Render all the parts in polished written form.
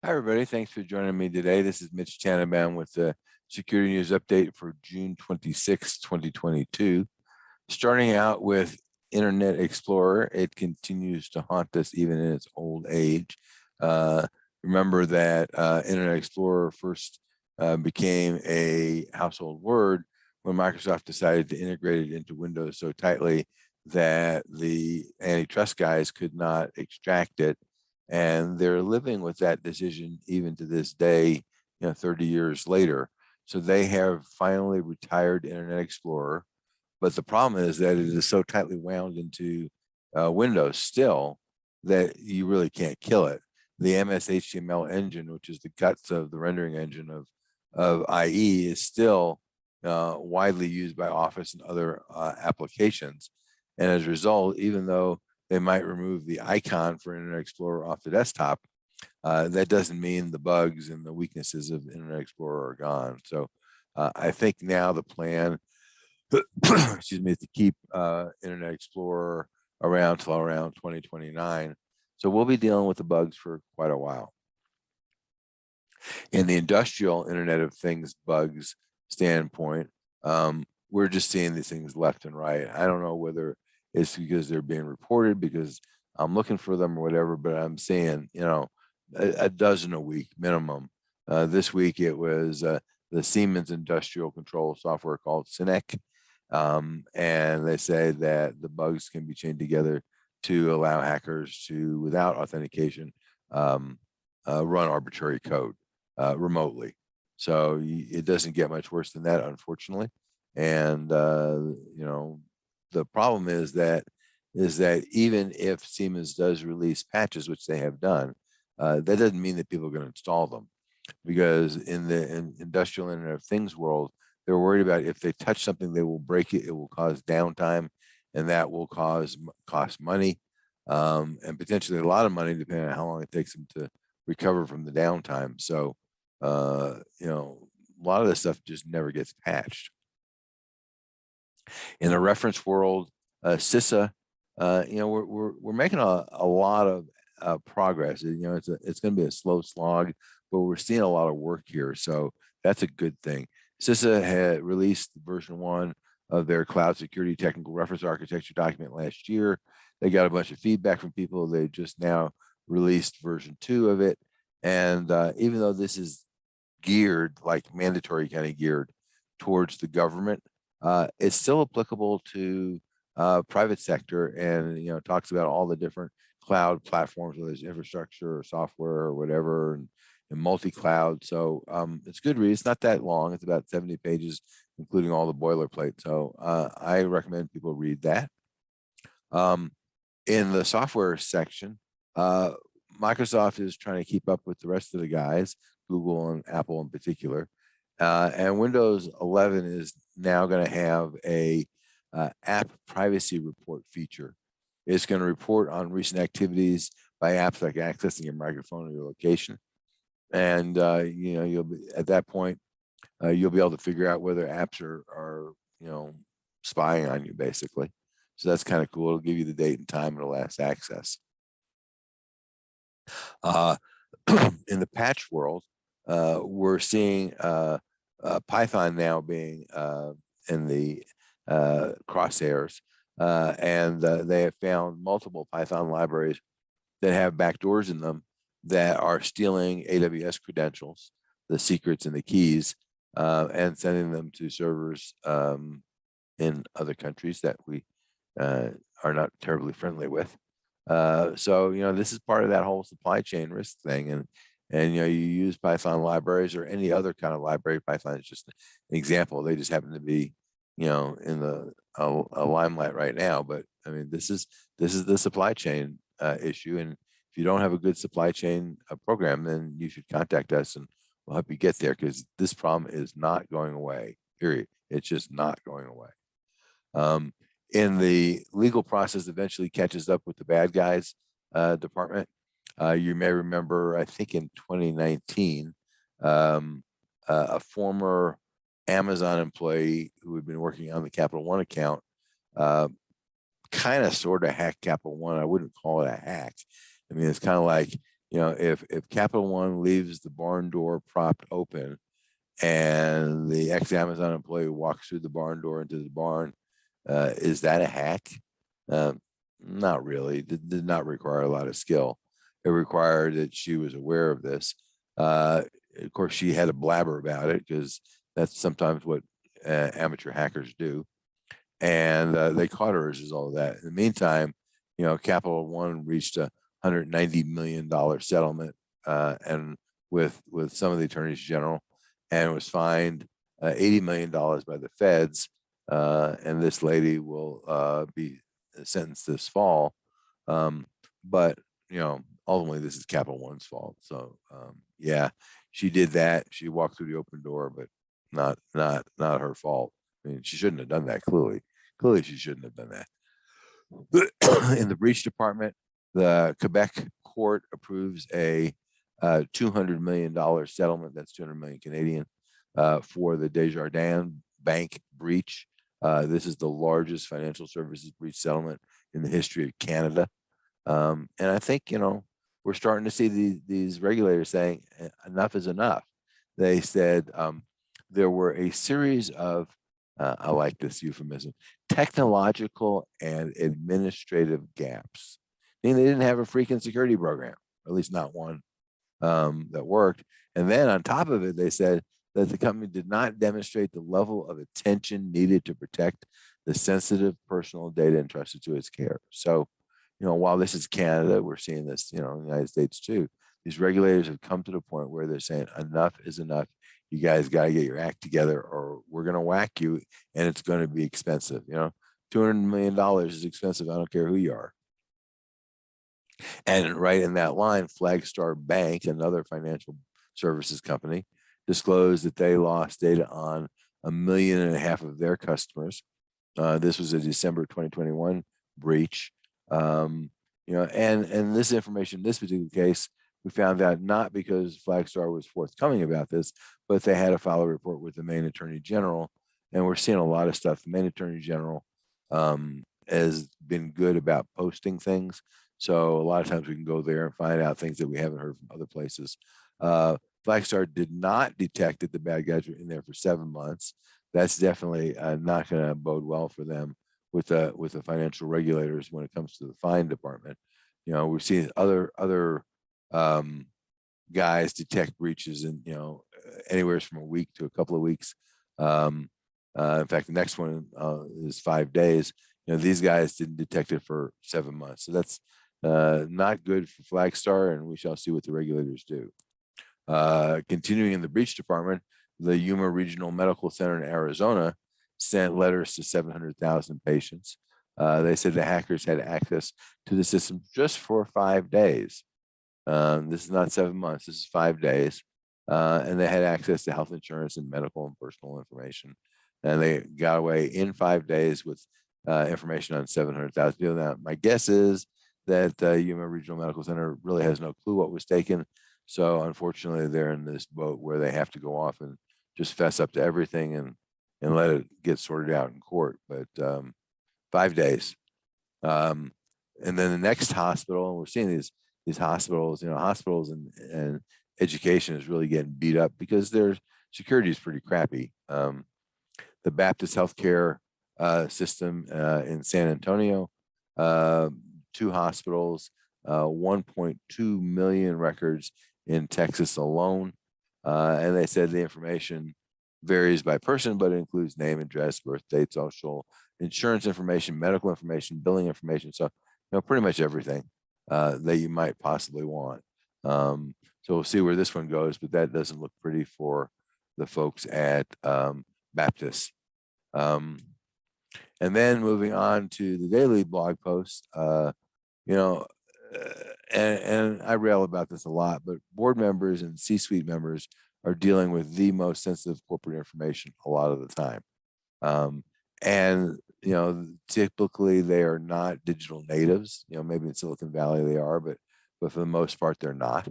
Hi, everybody. Thanks for joining me today. This is Mitch Tanenbaum with the Security News Update for June 26, 2022. Starting out with Internet Explorer, it continues to haunt us even in its old age. Remember that Internet Explorer first became a household word when Microsoft decided to integrate it into Windows so tightly that the antitrust guys could not extract it. And they're living with that decision even to this day, 30 years later. So they have finally retired Internet Explorer, but the problem is that it is so tightly wound into Windows still that you really can't kill it. The MS HTML engine, which is the guts of the rendering engine of IE, is still widely used by Office and other applications. And as a result, even though they might remove the icon for Internet Explorer off the desktop, that doesn't mean the bugs and the weaknesses of Internet Explorer are gone. So I think now the plan, excuse me, is to keep Internet Explorer around till around 2029. So we'll be dealing with the bugs for quite a while. In the industrial Internet of Things bugs standpoint, we're just seeing these things left and right. I don't know whether it's because they're being reported because I'm looking for them or whatever, but I'm seeing, a dozen a week minimum. This week it was the Siemens industrial control software called Synec. And they say that the bugs can be chained together to allow hackers to, without authentication, run arbitrary code remotely. So it doesn't get much worse than that, unfortunately. And the problem is that even if Siemens does release patches, which they have done, that doesn't mean that people are going to install them, because in the industrial Internet of Things world, they're worried about if they touch something, they will break it, it will cause downtime, and that will cost money, and potentially a lot of money depending on how long it takes them to recover from the downtime. So, a lot of this stuff just never gets patched. In the reference world, CISA, we're making a lot of progress. It's going to be a slow slog, but we're seeing a lot of work here, so that's a good thing. CISA had released version 1 of their cloud security technical reference architecture document last year. They got a bunch of feedback from people. They just now released version 2 of it, and even though this is geared, like mandatory kind of geared towards the government, it's still applicable to private sector, and talks about all the different cloud platforms, whether it's infrastructure or software or whatever, and multi-cloud. So it's good read. It's not that long. It's about 70 pages, including all the boilerplate. So I recommend people read that. In the software section, Microsoft is trying to keep up with the rest of the guys, Google and Apple in particular. And Windows 11 is now going to have a app privacy report feature. It's going to report on recent activities by apps like accessing your microphone or your location. And you'll be at that point, you'll be able to figure out whether apps are spying on you, basically. So that's kind of cool. It'll give you the date and time of the last access. In the patch world, we're seeing Python now being in the crosshairs, and they have found multiple Python libraries that have backdoors in them that are stealing AWS credentials, the secrets and the keys, and sending them to servers in other countries that we are not terribly friendly with. So this is part of that whole supply chain risk thing, and you use Python libraries or any other kind of library. Python is just an example. They just happen to be in the limelight right now. But I mean, this is the supply chain issue, and if you don't have a good supply chain program, then you should contact us and we'll help you get there, because this problem is not going away, period. It's just not going away. In the legal process, eventually catches up with the bad guys department. You may remember, I think in 2019, a former Amazon employee who had been working on the Capital One account kind of sort of hacked Capital One. I wouldn't call it a hack. I mean, it's kind of like, if Capital One leaves the barn door propped open and the ex-Amazon employee walks through the barn door into the barn, is that a hack? Not really. It did not require a lot of skill. It required that she was aware of this. Of course, she had a blabber about it because that's sometimes what amateur hackers do. And they caught her as a result of that. In the meantime, Capital One reached a $190 million settlement and with some of the attorneys general, and was fined $80 million by the feds. And this lady will be sentenced this fall. But ultimately this is Capital One's fault. So yeah, she did that. She walked through the open door, but not her fault. I mean, she shouldn't have done that. Clearly she shouldn't have done that. In the breach department, the Quebec court approves a $200 million settlement. That's 200 million Canadian for the Desjardins Bank breach. This is the largest financial services breach settlement in the history of Canada. And I think, we're starting to see these regulators saying enough is enough. They said there were a series of, I like this euphemism, technological and administrative gaps. I mean, they didn't have a freaking security program, or at least not one that worked. And then on top of it, they said that the company did not demonstrate the level of attention needed to protect the sensitive personal data entrusted to its care. So, while this is Canada, we're seeing this, in the United States too. These regulators have come to the point where they're saying enough is enough. You guys got to get your act together or we're going to whack you and it's going to be expensive. $200 million is expensive. I don't care who you are. And right in that line, Flagstar Bank, another financial services company, disclosed that they lost data on 1.5 million of their customers. This was a December 2021 breach. And this information, this particular case, we found out not because Flagstar was forthcoming about this, but they had to file a report with the Maine Attorney General. And we're seeing a lot of stuff. The Maine Attorney General has been good about posting things. So a lot of times we can go there and find out things that we haven't heard from other places. Flagstar did not detect that the bad guys were in there for 7 months. That's definitely not going to bode well for them with the financial regulators when it comes to the fine department. We've seen other guys detect breaches in anywhere from a week to a couple of weeks. In fact, the next one is 5 days. These guys didn't detect it for 7 months. So that's not good for Flagstar, and we shall see what the regulators do. Continuing in the breach department, the Yuma Regional Medical Center in Arizona sent letters to 700,000 patients. They said the hackers had access to the system just for 5 days. This is not 7 months, this is 5 days. And they had access to health insurance and medical and personal information. And they got away in 5 days with information on 700,000 people. Now, my guess is that Yuma Regional Medical Center really has no clue what was taken. So unfortunately, they're in this boat where they have to go off and just fess up to everything and let it get sorted out in court. But 5 days. And then the next hospital, and we're seeing these hospitals, hospitals and education is really getting beat up because their security is pretty crappy. The Baptist Healthcare system in San Antonio, 2 hospitals, 1.2 million records in Texas alone. And they said the information varies by person, but it includes name, address, birth date, social, insurance information, medical information, billing information. So, pretty much everything that you might possibly want. So we'll see where this one goes, but that doesn't look pretty for the folks at Baptist. And then moving on to the daily blog post, and I rail about this a lot, but board members and C-suite members are dealing with the most sensitive corporate information a lot of the time. And, typically they are not digital natives, maybe in Silicon Valley they are, but for the most part, they're not.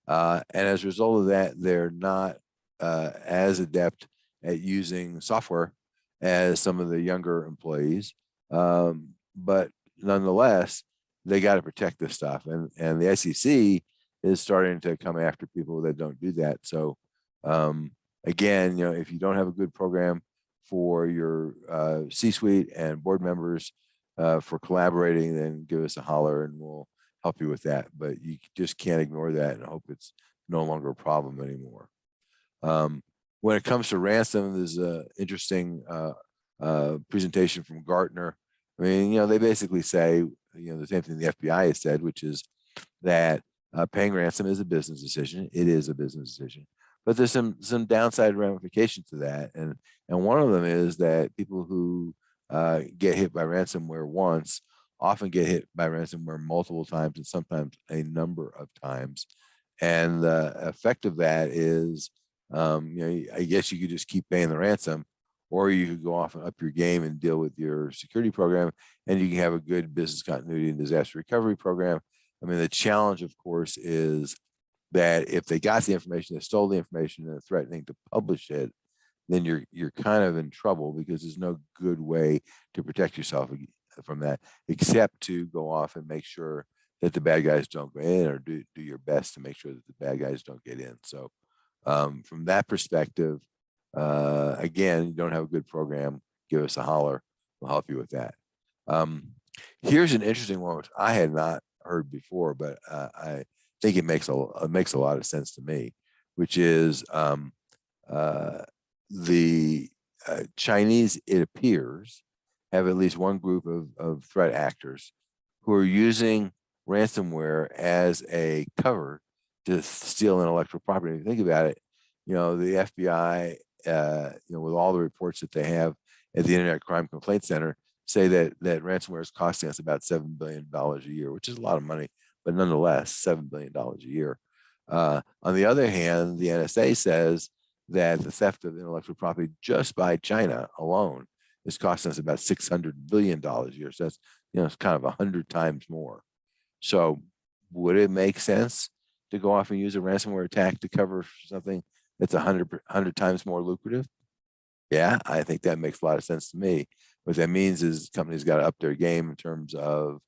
And as a result of that, they're not as adept at using software as some of the younger employees. But nonetheless, they got to protect this stuff. And the SEC is starting to come after people that don't do that. So again, if you don't have a good program for your C-suite and board members for collaborating, then give us a holler and we'll help you with that. But you just can't ignore that and hope it's no longer a problem anymore. When it comes to ransom, there's an interesting presentation from Gartner. I mean, they basically say, the same thing the FBI has said, which is that paying ransom is a business decision. It is a business decision, but there's some downside ramifications to that, and one of them is that people who get hit by ransomware once often get hit by ransomware multiple times and sometimes a number of times, and the effect of that is, I guess you could just keep paying the ransom, or you could go off and up your game and deal with your security program, and you can have a good business continuity and disaster recovery program. I mean, the challenge, of course, is that if they got the information, they stole the information, and are threatening to publish it, then you're kind of in trouble, because there's no good way to protect yourself from that, except to go off and make sure that the bad guys don't go in, or do your best to make sure that the bad guys don't get in. So from that perspective, again, you don't have a good program, give us a holler. We'll help you with that. Here's an interesting one, which I had not heard before, but I think it makes a lot of sense to me, which is the Chinese, it appears, have at least one group of threat actors who are using ransomware as a cover to steal intellectual property. If you think about it, the FBI, with all the reports that they have at the Internet Crime Complaint Center, say that ransomware is costing us about $7 billion a year, which is a lot of money, but nonetheless, $7 billion a year. On the other hand, the NSA says that the theft of intellectual property just by China alone is costing us about $600 billion a year. So that's, it's kind of 100 times more. So would it make sense to go off and use a ransomware attack to cover something that's 100 times more lucrative? Yeah, I think that makes a lot of sense to me. What that means is companies got to up their game in terms of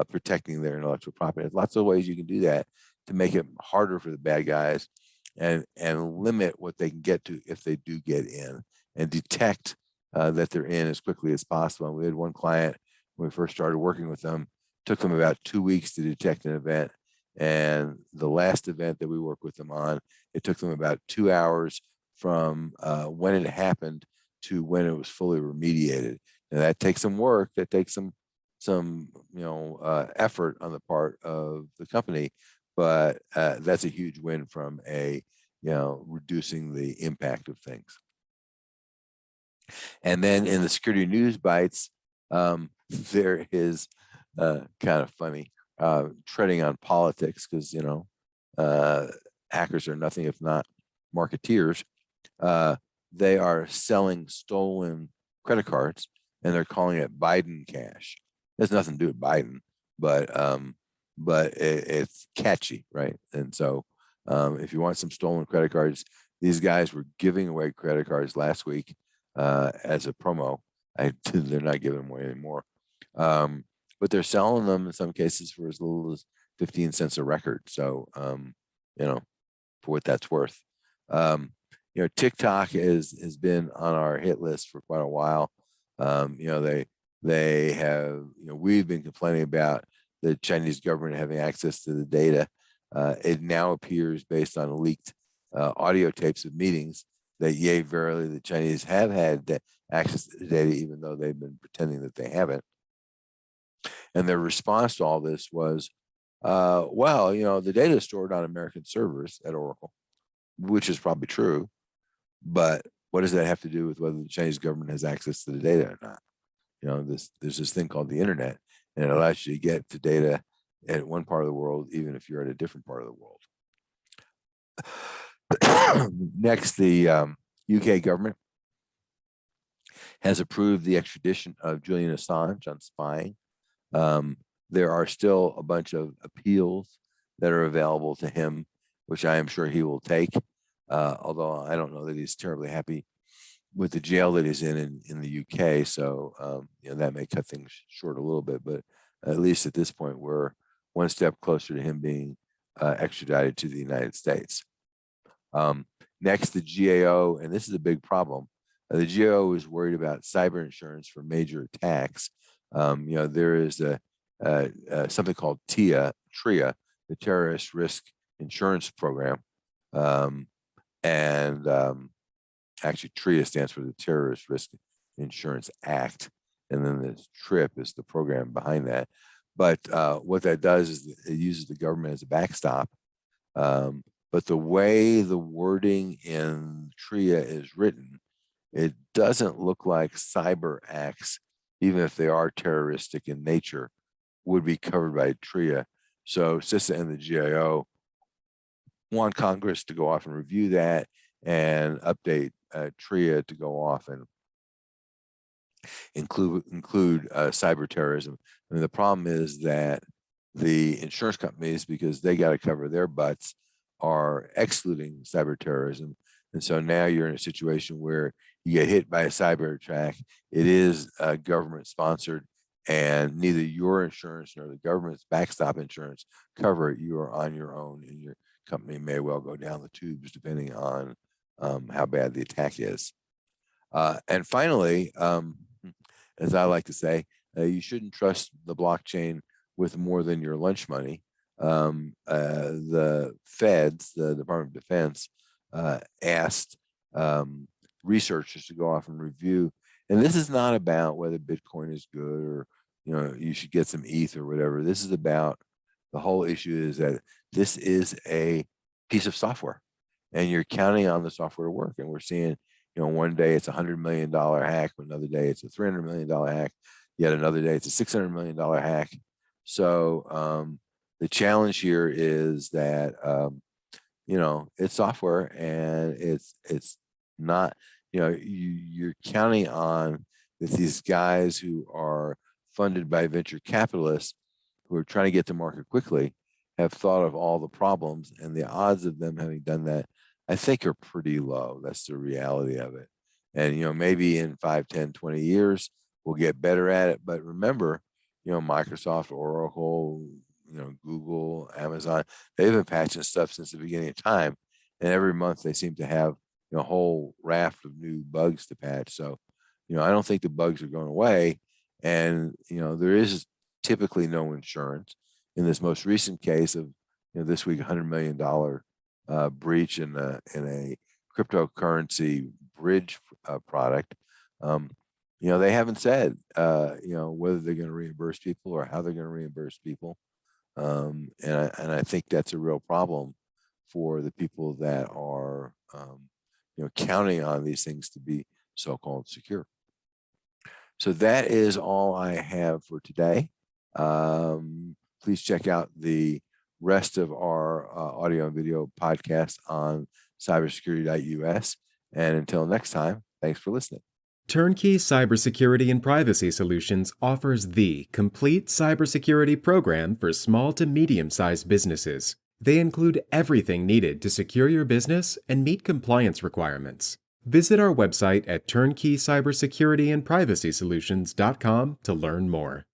protecting their intellectual property. There's lots of ways you can do that to make it harder for the bad guys, and limit what they can get to if they do get in, and detect that they're in as quickly as possible. And we had one client, when we first started working with them, took them about 2 weeks to detect an event. And the last event that we worked with them on, it took them about 2 hours from when it happened to when it was fully remediated. And that takes some work, that takes some effort on the part of the company, but that's a huge win from reducing the impact of things. And then in the security news bites, there is kind of funny, treading on politics, because hackers are nothing if not marketeers. They are selling stolen credit cards, and they're calling it Biden cash. It has nothing to do with Biden, but it's catchy, right? And so if you want some stolen credit cards, these guys were giving away credit cards last week as a promo. They're not giving them away anymore, but they're selling them in some cases for as little as 15 cents a record. So for what that's worth. TikTok has been on our hit list for quite a while. They have, we've been complaining about the Chinese government having access to the data. It now appears, based on leaked audio tapes of meetings, that yea, verily, the Chinese have had access to the data, even though they've been pretending that they haven't. And their response to all this was, well, the data is stored on American servers at Oracle, which is probably true. But what does that have to do with whether the Chinese government has access to the data or not? There's this thing called the internet, and it allows you to get to data at one part of the world, even if you're at a different part of the world. Next, the UK government has approved the extradition of Julian Assange on spying. There are still a bunch of appeals that are available to him, which I am sure he will take, although I don't know that he's terribly happy with the jail that he's in the UK. So that may cut things short a little bit, but at least at this point, we're one step closer to him being extradited to the United States. Next, the GAO, and this is a big problem. The GAO is worried about cyber insurance for major attacks. There is something called TRIA, the Terrorist Risk Insurance Program, actually TRIA stands for the Terrorist Risk Insurance Act, and then the TRIP is the program behind that. But what that does is it uses the government as a backstop. But the way the wording in TRIA is written, it doesn't look like cyber acts, even if they are terroristic in nature, would be covered by TRIA. So CISA and the GAO want Congress to go off and review that and update TRIA to go off and include cyber terrorism. I mean, the problem is that the insurance companies, because they got to cover their butts, are excluding cyber terrorism. And so now you're in a situation where you get hit by a cyber attack. It is government sponsored, and neither your insurance nor the government's backstop insurance cover it. You are on your own, and your company may well go down the tubes depending on how bad the attack is. And finally, as I like to say, you shouldn't trust the blockchain with more than your lunch money. The feds, the Department of Defense, asked researchers to go off and review. And this is not about whether Bitcoin is good or you should get some ETH or whatever. This is about the whole issue is that this is a piece of software, and you're counting on the software to work. And we're seeing, one day it's $100 million hack, another day it's a $300 million hack, yet another day it's a $600 million hack. So the challenge here is that it's software, and it's not, you're counting on that these guys who are funded by venture capitalists who are trying to get to market quickly have thought of all the problems, and the odds of them having done that, I think, are pretty low. That's the reality of it. And maybe in 5, 10, 20 years we'll get better at it. But remember, Microsoft, Oracle, Google, Amazon, they've been patching stuff since the beginning of time, and every month they seem to have a whole raft of new bugs to patch. So I don't think the bugs are going away, and there is typically no insurance. In this most recent case of this week, $100 million breach in a cryptocurrency bridge product, they haven't said whether they're going to reimburse people or how they're going to reimburse people. And I think that's a real problem for the people that are counting on these things to be so-called secure. So that is all I have for today. Please check out the rest of our audio and video podcast on cybersecurity.us. And until next time, thanks for listening. Turnkey Cybersecurity and Privacy Solutions offers the complete cybersecurity program for small to medium-sized businesses. They include everything needed to secure your business and meet compliance requirements. Visit our website at turnkeycybersecurityandprivacysolutions.com to learn more.